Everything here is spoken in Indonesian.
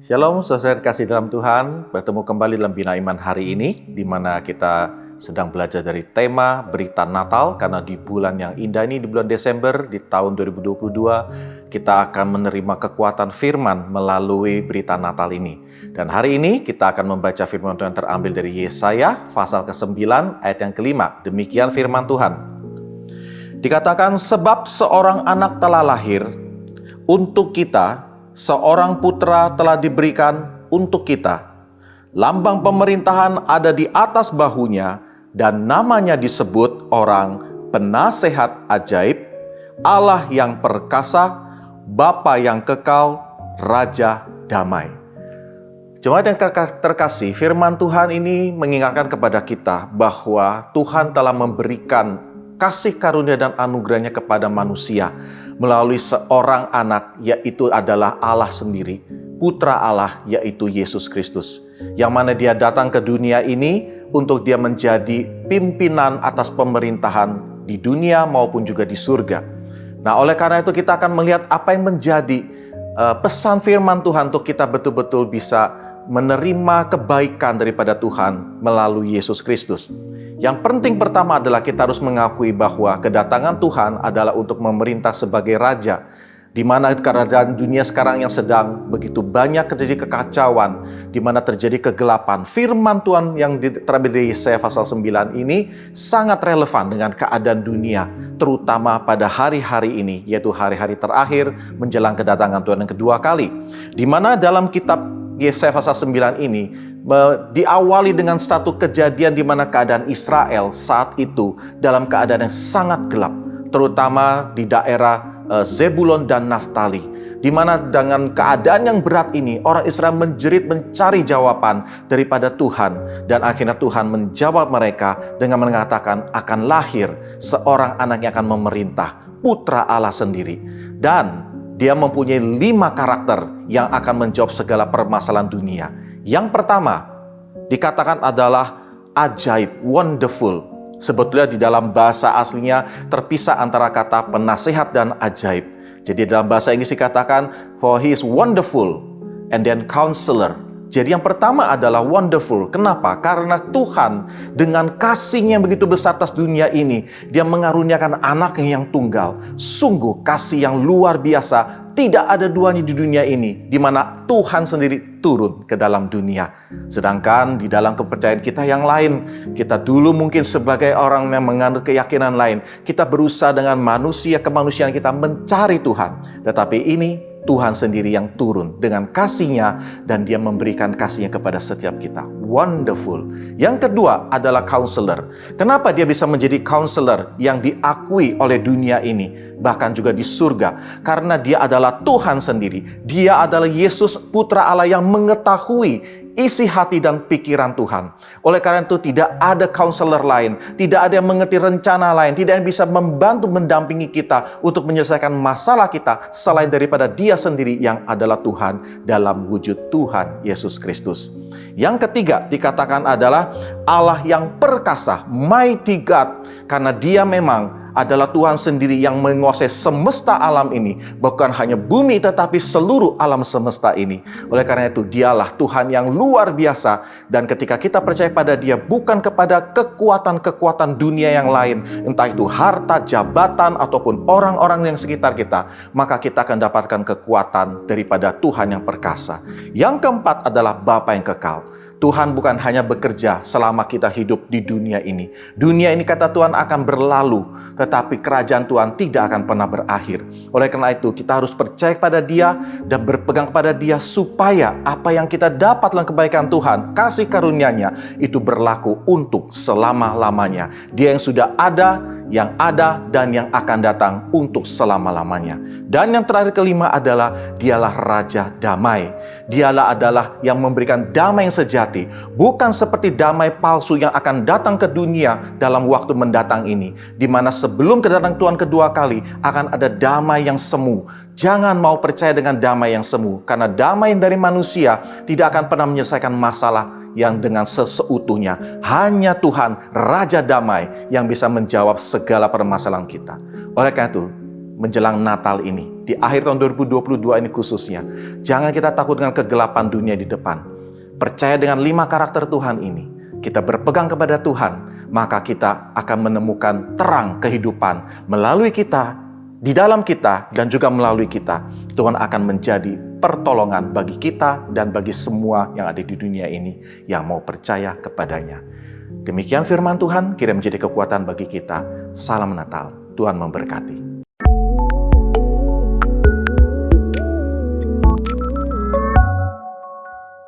Shalom, saudara kasih dalam Tuhan. Bertemu kembali dalam Bina Iman hari ini, di mana kita sedang belajar dari tema Berita Natal. Karena di bulan yang indah ini, di bulan Desember, di tahun 2022, kita akan menerima kekuatan firman melalui Berita Natal ini. Dan hari ini kita akan membaca firman Tuhan terambil dari Yesaya, pasal ke-9, ayat yang ke-5. Demikian firman Tuhan. Dikatakan, sebab seorang anak telah lahir untuk kita, seorang putra telah diberikan untuk kita. Lambang pemerintahan ada di atas bahunya, dan namanya disebut orang penasehat ajaib, Allah yang perkasa, Bapa yang kekal, Raja damai. Jemaat yang terkasih, firman Tuhan ini mengingatkan kepada kita bahwa Tuhan telah memberikan kasih karunia dan anugerahnya kepada manusia melalui seorang anak, yaitu adalah Allah sendiri, Putra Allah, yaitu Yesus Kristus, yang mana dia datang ke dunia ini untuk dia menjadi pimpinan atas pemerintahan di dunia maupun juga di surga. Nah, oleh karena itu kita akan melihat apa yang menjadi pesan firman Tuhan untuk kita betul-betul bisa menerima kebaikan daripada Tuhan melalui Yesus Kristus. Yang penting pertama adalah kita harus mengakui bahwa kedatangan Tuhan adalah untuk memerintah sebagai Raja, di mana keadaan dunia sekarang yang sedang begitu banyak terjadi kekacauan, di mana terjadi kegelapan. Firman Tuhan yang terambil dari Yesaya pasal 9 ini sangat relevan dengan keadaan dunia, terutama pada hari-hari ini, yaitu hari-hari terakhir menjelang kedatangan Tuhan yang kedua kali. Di mana dalam kitab Yesaya pasal 9 ini diawali dengan satu kejadian di mana keadaan Israel saat itu dalam keadaan yang sangat gelap, terutama di daerah Zebulon dan Naftali, di mana dengan keadaan yang berat ini orang Israel menjerit mencari jawaban daripada Tuhan, dan akhirnya Tuhan menjawab mereka dengan mengatakan akan lahir seorang anak yang akan memerintah, Putra Allah sendiri, dan dia mempunyai 5 karakter yang akan menjawab segala permasalahan dunia. Yang pertama dikatakan adalah ajaib, wonderful. Sebetulnya di dalam bahasa aslinya terpisah antara kata penasehat dan ajaib. Jadi dalam bahasa Inggris dikatakan for he is wonderful and then counselor. Jadi yang pertama adalah wonderful. Kenapa? Karena Tuhan dengan kasih-Nya yang begitu besar atas dunia ini, Dia mengaruniakan anak-Nya yang tunggal. Sungguh kasih yang luar biasa, tidak ada duanya di dunia ini, di mana Tuhan sendiri turun ke dalam dunia. Sedangkan di dalam kepercayaan kita yang lain, kita dulu mungkin sebagai orang yang menganut keyakinan lain, kita berusaha dengan kemanusiaan kita mencari Tuhan. Tetapi ini Tuhan sendiri yang turun dengan kasih-Nya, dan Dia memberikan kasih-Nya kepada setiap kita. Wonderful. Yang kedua adalah counselor. Kenapa Dia bisa menjadi counselor yang diakui oleh dunia ini, bahkan juga di surga? Karena Dia adalah Tuhan sendiri. Dia adalah Yesus, Putra Allah yang mengetahui isi hati dan pikiran Tuhan. Oleh karena itu tidak ada counselor lain, tidak ada yang mengerti rencana lain, tidak ada yang bisa membantu mendampingi kita untuk menyelesaikan masalah kita selain daripada Dia sendiri yang adalah Tuhan dalam wujud Tuhan Yesus Kristus. Yang ketiga dikatakan adalah Allah yang perkasa, mighty God, karena Dia memang adalah Tuhan sendiri yang menguasai semesta alam ini, bukan hanya bumi tetapi seluruh alam semesta ini. Oleh karena itu Dialah Tuhan yang luar biasa, dan ketika kita percaya pada Dia, bukan kepada kekuatan-kekuatan dunia yang lain, entah itu harta, jabatan, ataupun orang-orang yang sekitar kita, maka kita akan dapatkan kekuatan daripada Tuhan yang perkasa. Yang keempat adalah Bapa yang kekal. Tuhan bukan hanya bekerja selama kita hidup di dunia ini. Dunia ini kata Tuhan akan berlalu, tetapi kerajaan Tuhan tidak akan pernah berakhir. Oleh karena itu kita harus percaya pada Dia dan berpegang pada Dia, supaya apa yang kita dapat dalam kebaikan Tuhan, kasih karunia-Nya, itu berlaku untuk selama-lamanya. Dia yang sudah ada, yang ada, dan yang akan datang untuk selama-lamanya. Dan yang terakhir kelima adalah Dialah Raja damai. Dialah adalah yang memberikan damai yang sejati, bukan seperti damai palsu yang akan datang ke dunia dalam waktu mendatang ini, di mana sebelum kedatangan Tuhan kedua kali akan ada damai yang semu. Jangan mau percaya dengan damai yang semu, karena damai dari manusia tidak akan pernah menyelesaikan masalah yang dengan seutuhnya. Hanya Tuhan, Raja damai, yang bisa menjawab segala permasalahan kita. Oleh karena itu, menjelang Natal ini, di akhir tahun 2022 ini khususnya. Jangan kita takut dengan kegelapan dunia di depan. Percaya dengan 5 karakter Tuhan ini. Kita berpegang kepada Tuhan, maka kita akan menemukan terang kehidupan melalui kita, di dalam kita, dan juga melalui kita. Tuhan akan menjadi pertolongan bagi kita dan bagi semua yang ada di dunia ini yang mau percaya kepadanya. Demikian firman Tuhan, kiranya menjadi kekuatan bagi kita. Salam Natal, Tuhan memberkati.